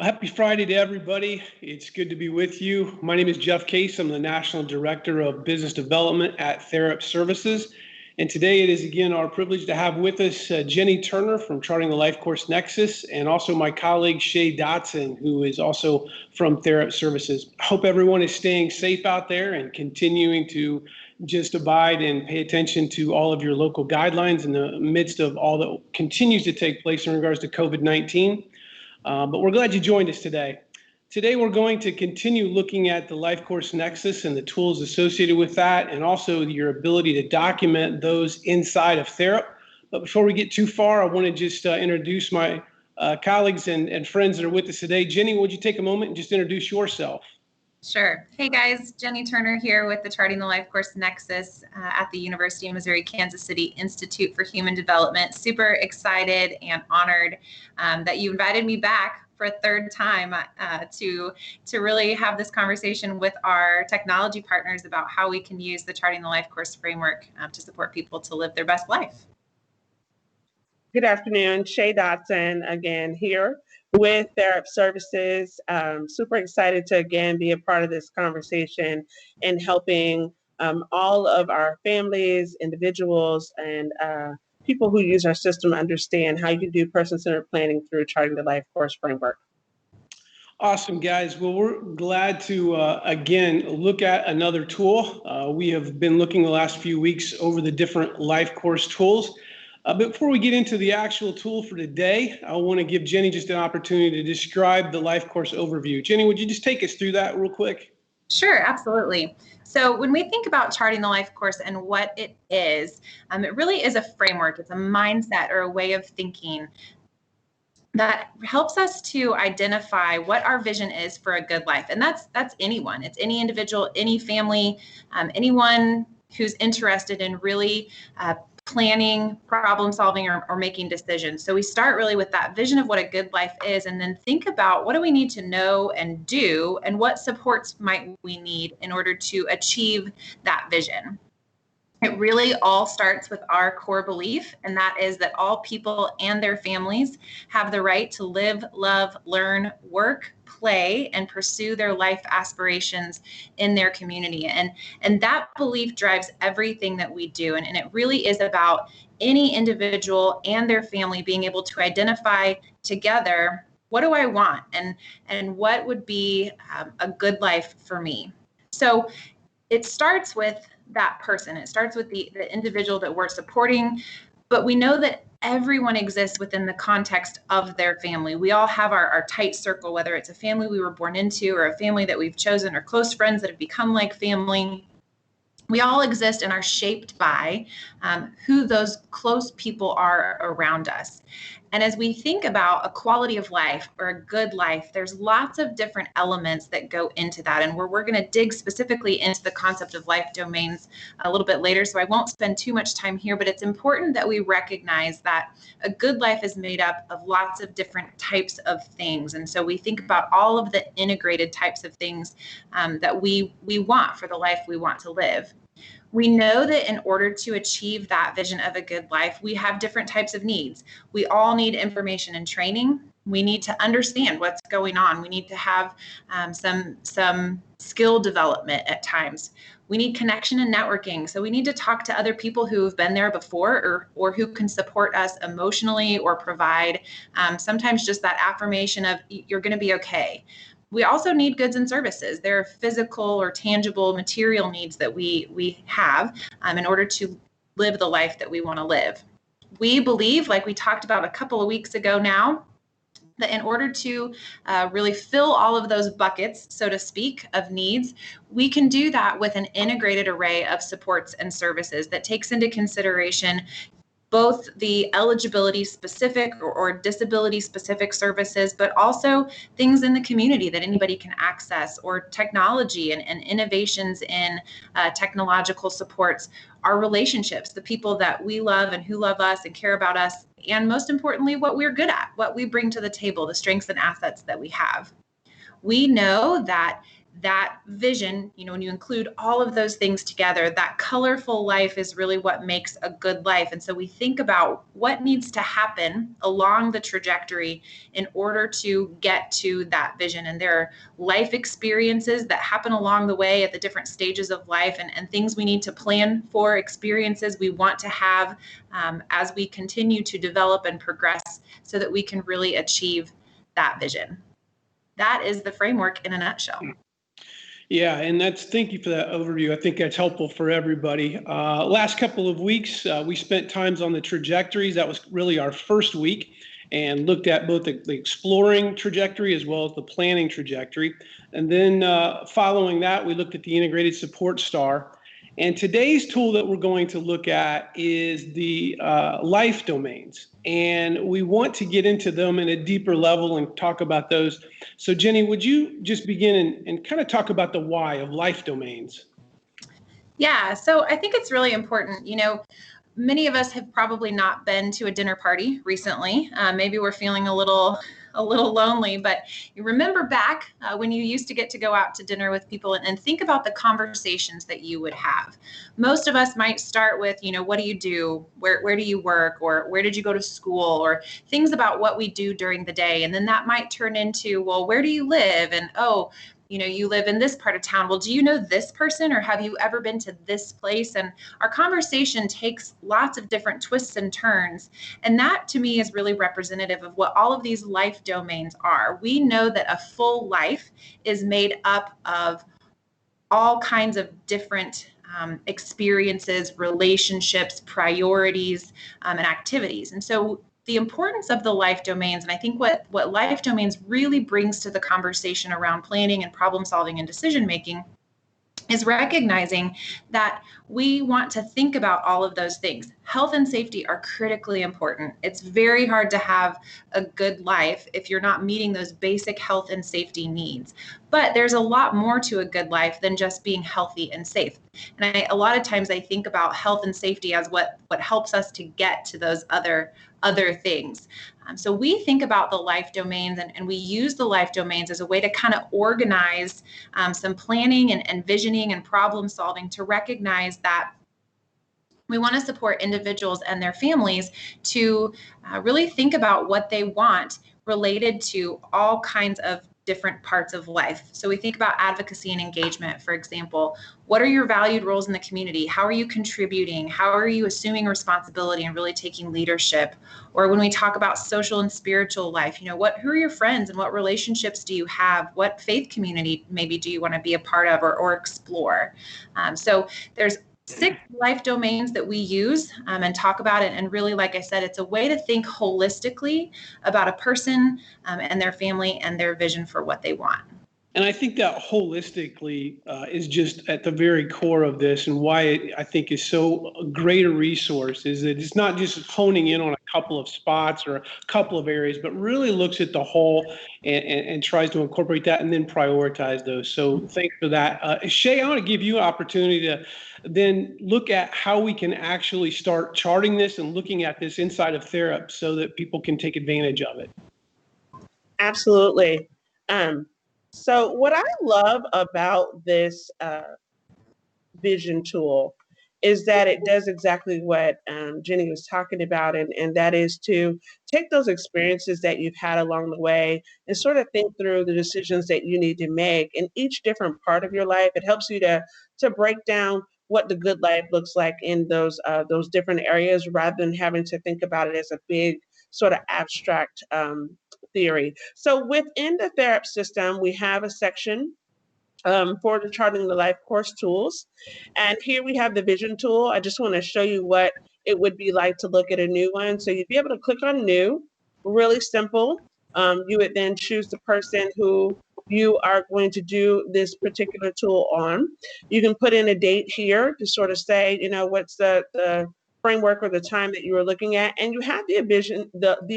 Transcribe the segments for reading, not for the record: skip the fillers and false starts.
Happy Friday to everybody. It's good to be with you. My name is Jeff Case. I'm the National Director of Business Development at Therap Services. And today it is again our privilege to have with us Jenny Turner from Charting the LifeCourse Nexus, and also my colleague Shay Dotson, who is also from Therap Services. I hope everyone is staying safe out there and continuing to just abide and pay attention to all of your local guidelines in the midst of all that continues to take place in regards to COVID-19. But we're glad you joined us today. Today, we're going to continue looking at the LifeCourse Nexus and the tools associated with that, and also your ability to document those inside of Therap. But before we get too far, I want to just introduce my colleagues and friends that are with us today. Jenny, would you take a moment and just introduce yourself? Sure. Hey guys, Jenny Turner here with the Charting the LifeCourse Nexus at the University of Missouri Kansas City Institute for Human Development. Super excited and honored that you invited me back for a third time to really have this conversation with our technology partners about how we can use the Charting the LifeCourse framework to support people to live their best life. Good afternoon, Shay Dotson again here with Therap Services. Super excited to again be a part of this conversation and helping all of our families, individuals, and people who use our system understand how you can do person-centered planning through Charting the LifeCourse framework. Awesome, guys. Well, we're glad to, again, look at another tool. We have been looking the last few weeks over the different LifeCourse tools. But before we get into the actual tool for today, I want to give Jenny just an opportunity to describe the LifeCourse overview. Jenny, would you just take us through that real quick? Sure, absolutely. So when we think about Charting the LifeCourse and what it really is a framework. It's a mindset or a way of thinking that helps us to identify what our vision is for a good life. And that's anyone. It's any individual, any family, anyone who's interested in really planning, problem solving, or making decisions. So we start really with that vision of what a good life is, and then think about what do we need to know and do, and what supports might we need in order to achieve that vision. It really all starts with our core belief, and that is that all people and their families have the right to live, love, learn, work, play, and pursue their life aspirations in their community. And that belief drives everything that we do. And it really is about any individual and their family being able to identify together, what do I want? And what would be a good life for me? So it starts with that person. It starts with the individual that we're supporting, but we know that everyone exists within the context of their family. We all have our tight circle, whether it's a family we were born into or a family that we've chosen or close friends that have become like family. We all exist and are shaped by who those close people are around us. And as we think about a quality of life or a good life, there's lots of different elements that go into that. And we're going to dig specifically into the concept of life domains a little bit later, so I won't spend too much time here, but it's important that we recognize that a good life is made up of lots of different types of things. And so we think about all of the integrated types of things that we want for the life we want to live. We know that in order to achieve that vision of a good life, we have different types of needs. We all need information and training. We need to understand what's going on. We need to have some skill development at times. We need connection and networking. So we need to talk to other people who have been there before or who can support us emotionally or provide sometimes just that affirmation of you're going to be okay. We also need goods and services. There are physical or tangible material needs that we have in order to live the life that we want to live. We believe, like we talked about a couple of weeks ago now, that in order to really fill all of those buckets, so to speak, of needs, we can do that with an integrated array of supports and services that takes into consideration both the eligibility specific or disability specific services, but also things in the community that anybody can access, or technology and innovations in technological supports, our relationships, the people that we love and who love us and care about us, and most importantly, what we're good at, what we bring to the table, the strengths and assets that we have. We know that that vision, when you include all of those things together, that colorful life is really what makes a good life. And so we think about what needs to happen along the trajectory in order to get to that vision. And there are life experiences that happen along the way at the different stages of life, and things we need to plan for, experiences we want to have as we continue to develop and progress so that we can really achieve that vision. That is the framework in a nutshell. Yeah, and thank you for that overview. I think that's helpful for everybody. Last couple of weeks, we spent times on the trajectories. That was really our first week, and looked at both the exploring trajectory as well as the planning trajectory. And then following that, we looked at the integrated support star. And today's tool that we're going to look at is the life domains. And we want to get into them in a deeper level and talk about those. So Jenny, would you just begin and kind of talk about the why of life domains? Yeah, so I think it's really important. Many of us have probably not been to a dinner party recently. Maybe we're feeling a little lonely, but you remember back when you used to get to go out to dinner with people and think about the conversations that you would have. Most of us might start with, what do you do? Where do you work? Or where did you go to school? Or things about what we do during the day. And then that might turn into, well, where do you live? And, oh, you live in this part of town. Well, do you know this person, or have you ever been to this place? And our conversation takes lots of different twists and turns. And that to me is really representative of what all of these life domains are. We know that a full life is made up of all kinds of different experiences, relationships, priorities, and activities. And so the importance of the life domains, and I think what life domains really brings to the conversation around planning and problem solving and decision making is recognizing that we want to think about all of those things. Health and safety are critically important. It's very hard to have a good life if you're not meeting those basic health and safety needs. But there's a lot more to a good life than just being healthy and safe. And a lot of times I think about health and safety as what helps us to get to those other things. So we think about the life domains, and we use the life domains as a way to kind of organize some planning and visioning and problem solving to recognize that we want to support individuals and their families to really think about what they want related to all kinds of different parts of life. So we think about advocacy and engagement, for example. What are your valued roles in the community? How are you contributing? How are you assuming responsibility and really taking leadership? Or when we talk about social and spiritual life, who are your friends and what relationships do you have? What faith community maybe do you want to be a part of or explore? So there's 6 life domains that we use and talk about it. And really, like I said, it's a way to think holistically about a person and their family and their vision for what they want. And I think that holistically is just at the very core of this, and why it, I think, is so great a resource is that it's not just honing in on a couple of spots or a couple of areas, but really looks at the whole and tries to incorporate that and then prioritize those. So thanks for that. Shay, I want to give you an opportunity to then look at how we can actually start charting this and looking at this inside of Therap so that people can take advantage of it. Absolutely. So what I love about this vision tool is that it does exactly what Jenny was talking about, and that is to take those experiences that you've had along the way and sort of think through the decisions that you need to make in each different part of your life. It helps you to break down what the good life looks like in those different areas, rather than having to think about it as a big sort of abstract theory. So within the Therap system, we have a section for the charting the LifeCourse tools. And here we have the vision tool. I just want to show you what it would be like to look at a new one. So you'd be able to click on new, really simple. You would then choose the person who you are going to do this particular tool on. You can put in a date here to sort of say, what's the framework or the time that you were looking at, and you have the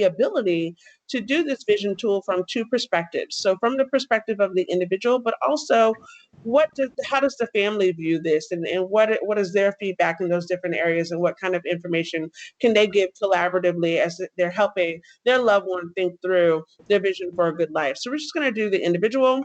ability to do this vision tool from 2 perspectives. So from the perspective of the individual, but also how does the family view this, and what is their feedback in those different areas, and what kind of information can they give collaboratively as they're helping their loved one think through their vision for a good life. So we're just going to do the individual.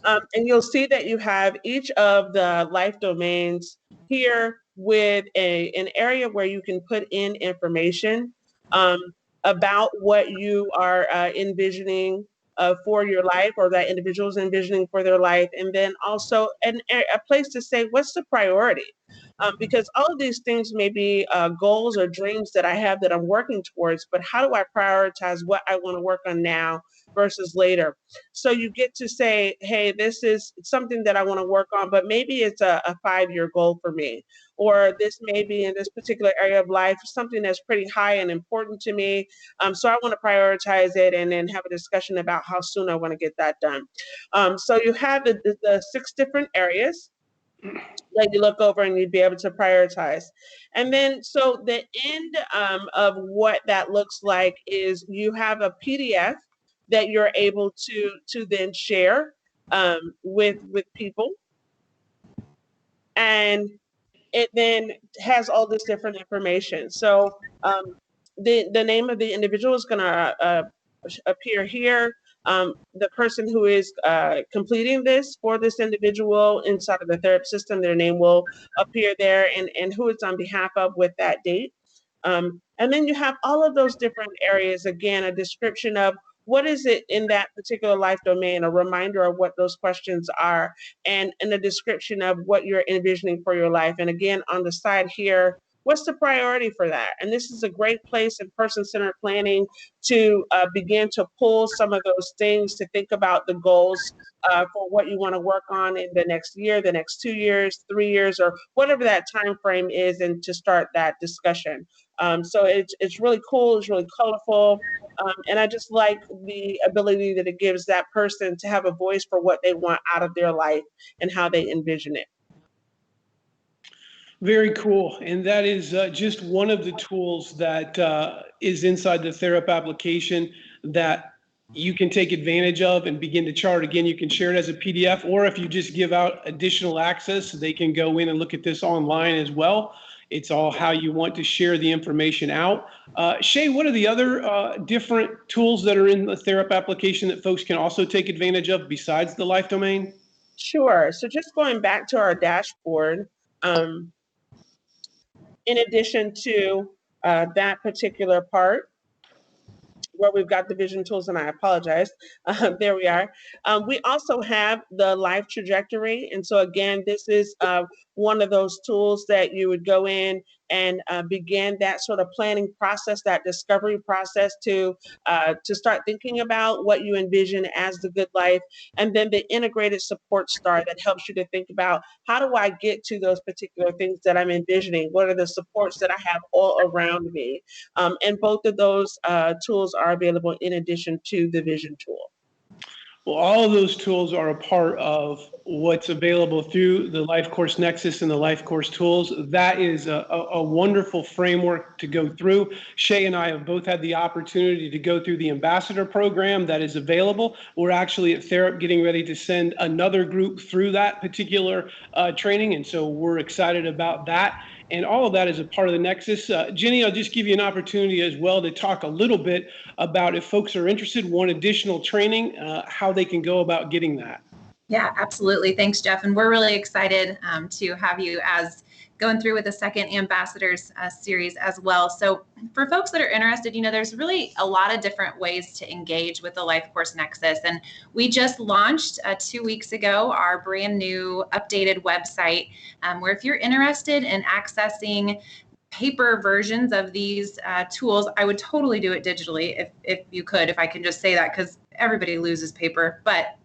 And you'll see that you have each of the life domains here with an area where you can put in information um, about what you are envisioning for your life, or that individual is envisioning for their life. And then also a place to say, what's the priority? Because all of these things may be goals or dreams that I have that I'm working towards, but how do I prioritize what I want to work on now versus later? So you get to say, hey, this is something that I want to work on, but maybe it's a 5-year goal for me. Or this may be in this particular area of life, something that's pretty high and important to me. So I want to prioritize it and then have a discussion about how soon I want to get that done. So you have the 6 different areas that you look over and you'd be able to prioritize. And then, so the end of what that looks like is you have a PDF that you're able to then share with people, and it then has all this different information. So the name of the individual is going to appear here. The person who is completing this for this individual inside of the Therap system, their name will appear there, and who it's on behalf of with that date. And then you have all of those different areas, again, a description of what is it in that particular life domain, a reminder of what those questions are, and a description of what you're envisioning for your life. And again, on the side here, what's the priority for that? And this is a great place in person-centered planning to begin to pull some of those things, to think about the goals for what you want to work on in the next year, the next 2 years, 3 years, or whatever that time frame is, and to start that discussion. So it's really cool, it's really colorful. And I just like the ability that it gives that person to have a voice for what they want out of their life and how they envision it. Very cool. And that is just one of the tools that is inside the Therap application that you can take advantage of and begin to chart. Again, you can share it as a PDF, or if you just give out additional access, they can go in and look at this online as well. It's all how you want to share the information out. Shay, what are the other different tools that are in the Therap application that folks can also take advantage of besides the life domain? Sure. So just going back to our dashboard, in addition to that particular part, where we've got the vision tools, and I apologize. There we are. We also have the life trajectory. And so again, this is one of those tools that you would go in and begin that sort of planning process, that discovery process to start thinking about what you envision as the good life. And then the integrated support star that helps you to think about, how do I get to those particular things that I'm envisioning? What are the supports that I have all around me? And both of those tools are available in addition to the vision tool. Well, all of those tools are a part of what's available through the LifeCourse Nexus and the LifeCourse tools. That is a wonderful framework to go through. Shay and I have both had the opportunity to go through the ambassador program that is available. We're actually at Therap getting ready to send another group through that particular training, and so we're excited about that. And all of that is a part of the Nexus. Jenny, I'll just give you an opportunity as well to talk a little bit about, if folks are interested, want additional training, how they can go about getting that. Yeah, absolutely. Thanks, Jeff. And we're really excited to have you as going through with the second ambassadors series as well. So for folks that are interested, there's really a lot of different ways to engage with the LifeCourse Nexus. And we just launched 2 weeks ago our brand new updated website where if you're interested in accessing paper versions of these tools, I would totally do it digitally if you could, if I can just say that, because everybody loses paper. But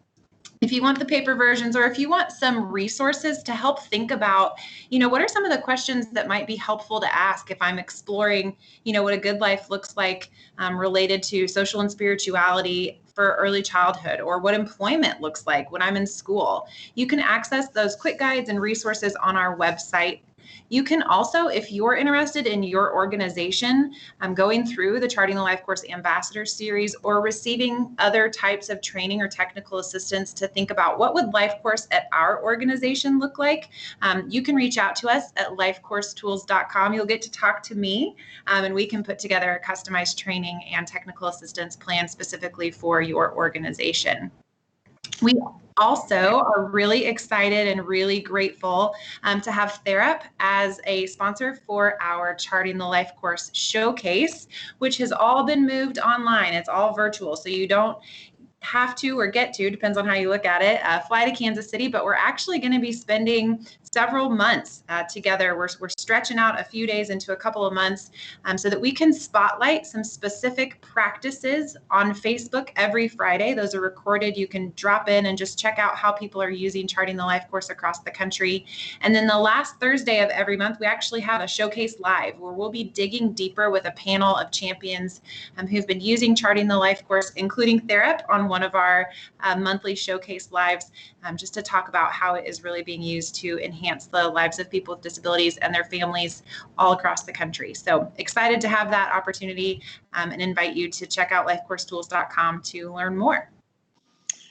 if you want the paper versions, or if you want some resources to help think about, what are some of the questions that might be helpful to ask if I'm exploring, what a good life looks like related to social and spirituality for early childhood, or what employment looks like when I'm in school. You can access those quick guides and resources on our website. You can also, if you're interested in your organization, going through the Charting the Life Course Ambassador Series, or receiving other types of training or technical assistance to think about what would Life Course at our organization look like, you can reach out to us at lifecoursetools.com. You'll get to talk to me, and we can put together a customized training and technical assistance plan specifically for your organization. We also are really excited and really grateful to have Therap as a sponsor for our Charting the Life Course showcase, which has all been moved online. It's all virtual, so you don't have to or get to, depends on how you look at it, fly to Kansas City, but we're actually going to be spending several months together. We're stretching out a few days into a couple of months so that we can spotlight some specific practices on Facebook every Friday. Those are recorded. You can drop in and just check out how people are using Charting the Life Course across the country. And then the last Thursday of every month, we actually have a showcase live where we'll be digging deeper with a panel of champions who've been using Charting the Life Course, including Therap, on one of our monthly showcase lives, just to talk about how it is really being used to enhance the lives of people with disabilities and their families all across the country. So excited to have that opportunity and invite you to check out lifecoursetools.com to learn more.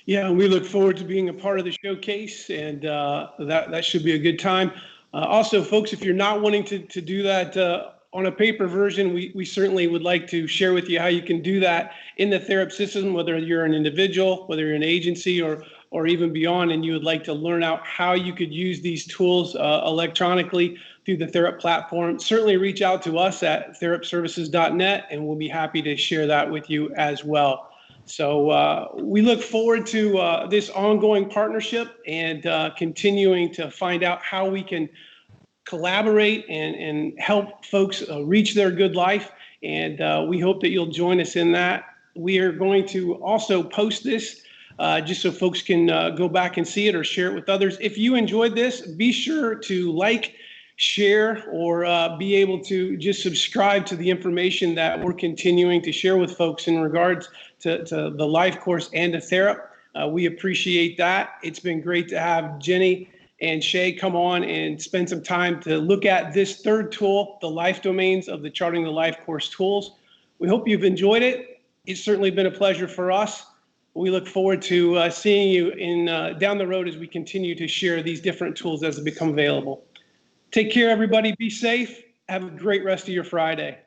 Yeah, and we look forward to being a part of the showcase, and that should be a good time. Also, folks, if you're not wanting to do that on a paper version, we certainly would like to share with you how you can do that in the Therap system, whether you're an individual, whether you're an agency, or even beyond, and you would like to learn out how you could use these tools electronically through the Therap platform. Certainly reach out to us at therapservices.net, and we'll be happy to share that with you as well. So we look forward to this ongoing partnership and continuing to find out how we can collaborate and help folks reach their good life. And we hope that you'll join us in that. We are going to also post this just so folks can go back and see it or share it with others. If you enjoyed this, be sure to like, share, or be able to just subscribe to the information that we're continuing to share with folks in regards to the Life Course and to Therap. We appreciate that. It's been great to have Jenny and Shay come on and spend some time to look at this third tool, the life domains of the Charting the Life Course tools. We hope you've enjoyed it. It's certainly been a pleasure for us. We look forward to seeing you down the road as we continue to share these different tools as they become available. Take care, everybody. Be safe. Have a great rest of your Friday.